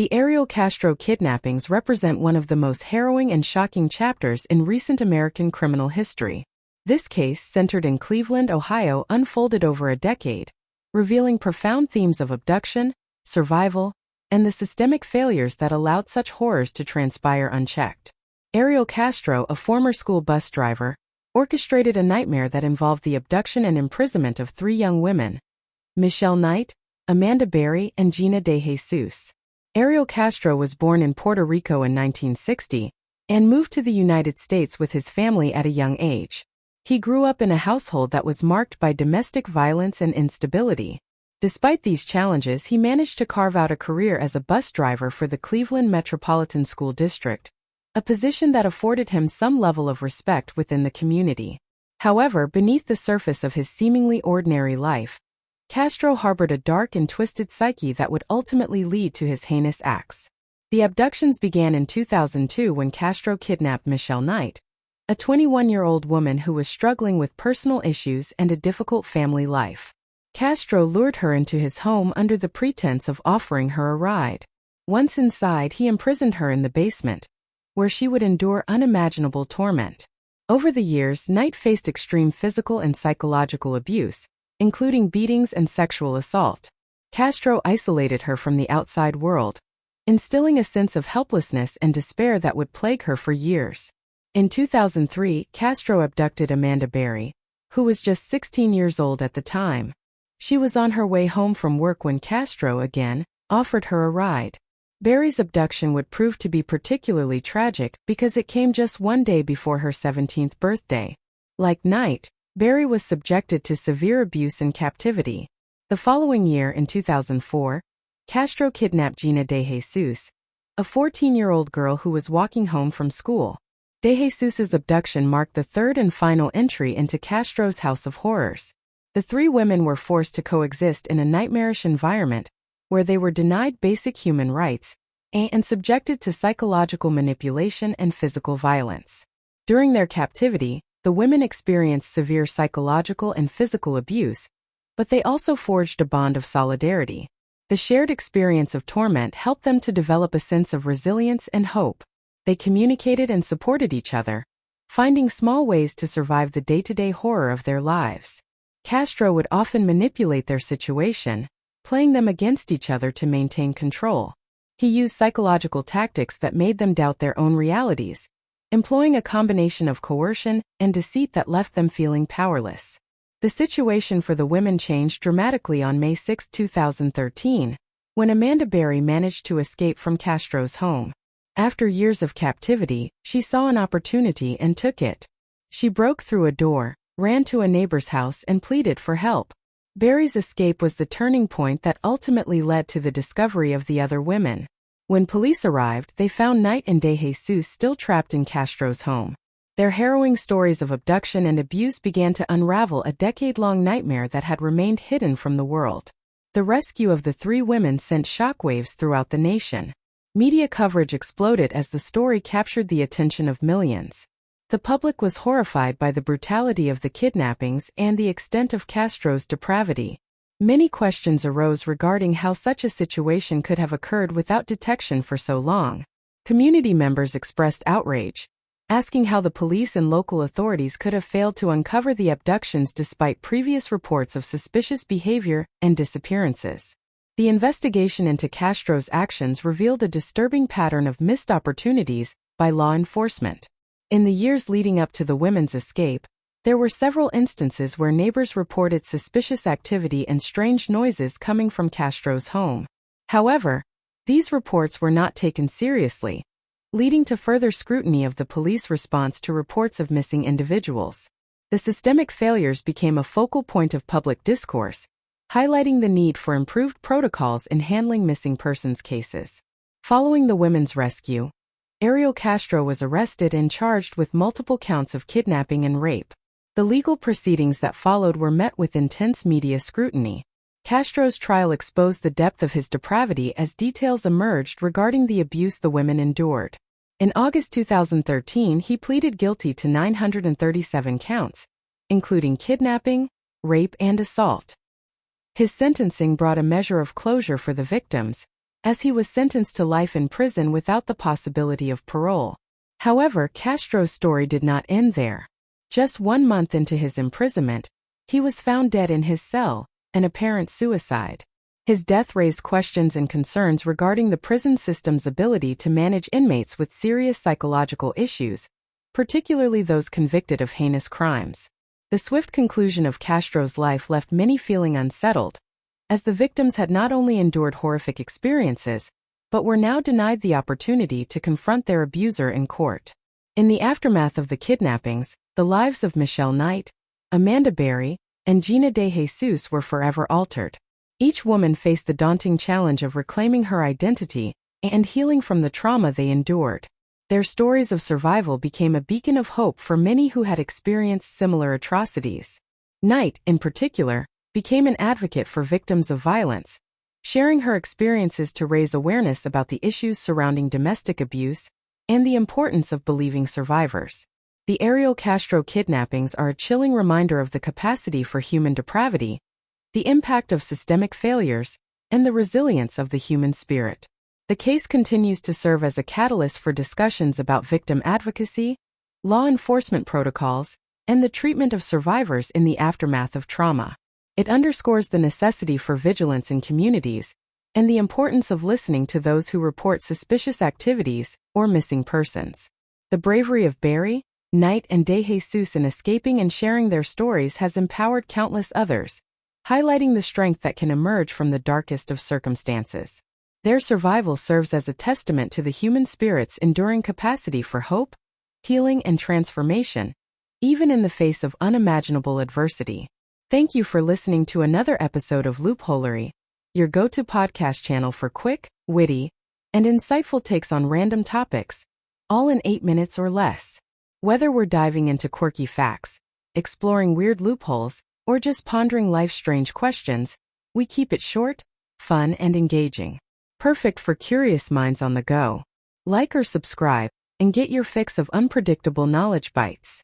The Ariel Castro kidnappings represent one of the most harrowing and shocking chapters in recent American criminal history. This case, centered in Cleveland, Ohio, unfolded over a decade, revealing profound themes of abduction, survival, and the systemic failures that allowed such horrors to transpire unchecked. Ariel Castro, a former school bus driver, orchestrated a nightmare that involved the abduction and imprisonment of three young women: Michelle Knight, Amanda Berry, and Gina DeJesus. Ariel Castro was born in Puerto Rico in 1960 and moved to the United States with his family at a young age. He grew up in a household that was marked by domestic violence and instability. Despite these challenges, he managed to carve out a career as a bus driver for the Cleveland Metropolitan School District, a position that afforded him some level of respect within the community. However, beneath the surface of his seemingly ordinary life, Castro harbored a dark and twisted psyche that would ultimately lead to his heinous acts. The abductions began in 2002 when Castro kidnapped Michelle Knight, a 21-year-old woman who was struggling with personal issues and a difficult family life. Castro lured her into his home under the pretense of offering her a ride. Once inside, he imprisoned her in the basement, where she would endure unimaginable torment. Over the years, Knight faced extreme physical and psychological abuse, including beatings and sexual assault. Castro isolated her from the outside world, instilling a sense of helplessness and despair that would plague her for years. In 2003, Castro abducted Amanda Berry, who was just 16 years old at the time. She was on her way home from work when Castro again offered her a ride. Berry's abduction would prove to be particularly tragic because it came just one day before her 17th birthday. Like Knight, Berry was subjected to severe abuse in captivity. The following year, in 2004, Castro kidnapped Gina DeJesus, a 14-year-old girl who was walking home from school. DeJesus's abduction marked the third and final entry into Castro's House of Horrors. The three women were forced to coexist in a nightmarish environment where they were denied basic human rights and subjected to psychological manipulation and physical violence. During their captivity, the women experienced severe psychological and physical abuse, but they also forged a bond of solidarity. The shared experience of torment helped them to develop a sense of resilience and hope. They communicated and supported each other, finding small ways to survive the day-to-day horror of their lives. Castro would often manipulate their situation, playing them against each other to maintain control. He used psychological tactics that made them doubt their own realities, employing a combination of coercion and deceit that left them feeling powerless. The situation for the women changed dramatically on May 6, 2013, when Amanda Berry managed to escape from Castro's home. After years of captivity, she saw an opportunity and took it. She broke through a door, ran to a neighbor's house, and pleaded for help. Berry's escape was the turning point that ultimately led to the discovery of the other women. When police arrived, they found Knight and DeJesus still trapped in Castro's home. Their harrowing stories of abduction and abuse began to unravel a decade-long nightmare that had remained hidden from the world. The rescue of the three women sent shockwaves throughout the nation. Media coverage exploded as the story captured the attention of millions. The public was horrified by the brutality of the kidnappings and the extent of Castro's depravity. Many questions arose regarding how such a situation could have occurred without detection for so long. Community members expressed outrage, asking how the police and local authorities could have failed to uncover the abductions despite previous reports of suspicious behavior and disappearances. The investigation into Castro's actions revealed a disturbing pattern of missed opportunities by law enforcement. In the years leading up to the women's escape, there were several instances where neighbors reported suspicious activity and strange noises coming from Castro's home. However, these reports were not taken seriously, leading to further scrutiny of the police response to reports of missing individuals. The systemic failures became a focal point of public discourse, highlighting the need for improved protocols in handling missing persons cases. Following the women's rescue, Ariel Castro was arrested and charged with multiple counts of kidnapping and rape. The legal proceedings that followed were met with intense media scrutiny. Castro's trial exposed the depth of his depravity as details emerged regarding the abuse the women endured. In August 2013, he pleaded guilty to 937 counts, including kidnapping, rape, and assault. His sentencing brought a measure of closure for the victims, as he was sentenced to life in prison without the possibility of parole. However, Castro's story did not end there. Just 1 month into his imprisonment, he was found dead in his cell, an apparent suicide. His death raised questions and concerns regarding the prison system's ability to manage inmates with serious psychological issues, particularly those convicted of heinous crimes. The swift conclusion of Castro's life left many feeling unsettled, as the victims had not only endured horrific experiences, but were now denied the opportunity to confront their abuser in court. In the aftermath of the kidnappings, the lives of Michelle Knight, Amanda Berry, and Gina DeJesus were forever altered. Each woman faced the daunting challenge of reclaiming her identity and healing from the trauma they endured. Their stories of survival became a beacon of hope for many who had experienced similar atrocities. Knight, in particular, became an advocate for victims of violence, sharing her experiences to raise awareness about the issues surrounding domestic abuse and the importance of believing survivors. The Ariel Castro kidnappings are a chilling reminder of the capacity for human depravity, the impact of systemic failures, and the resilience of the human spirit. The case continues to serve as a catalyst for discussions about victim advocacy, law enforcement protocols, and the treatment of survivors in the aftermath of trauma. It underscores the necessity for vigilance in communities and the importance of listening to those who report suspicious activities or missing persons. The bravery of Berry, Knight, and DeJesus in escaping and sharing their stories has empowered countless others, highlighting the strength that can emerge from the darkest of circumstances. Their survival serves as a testament to the human spirit's enduring capacity for hope, healing, and transformation, even in the face of unimaginable adversity. Thank you for listening to another episode of Loopholery, your go-to podcast channel for quick, witty, and insightful takes on random topics, all in 8 minutes or less. Whether we're diving into quirky facts, exploring weird loopholes, or just pondering life's strange questions, we keep it short, fun, and engaging. Perfect for curious minds on the go. Like or subscribe, and get your fix of unpredictable knowledge bites.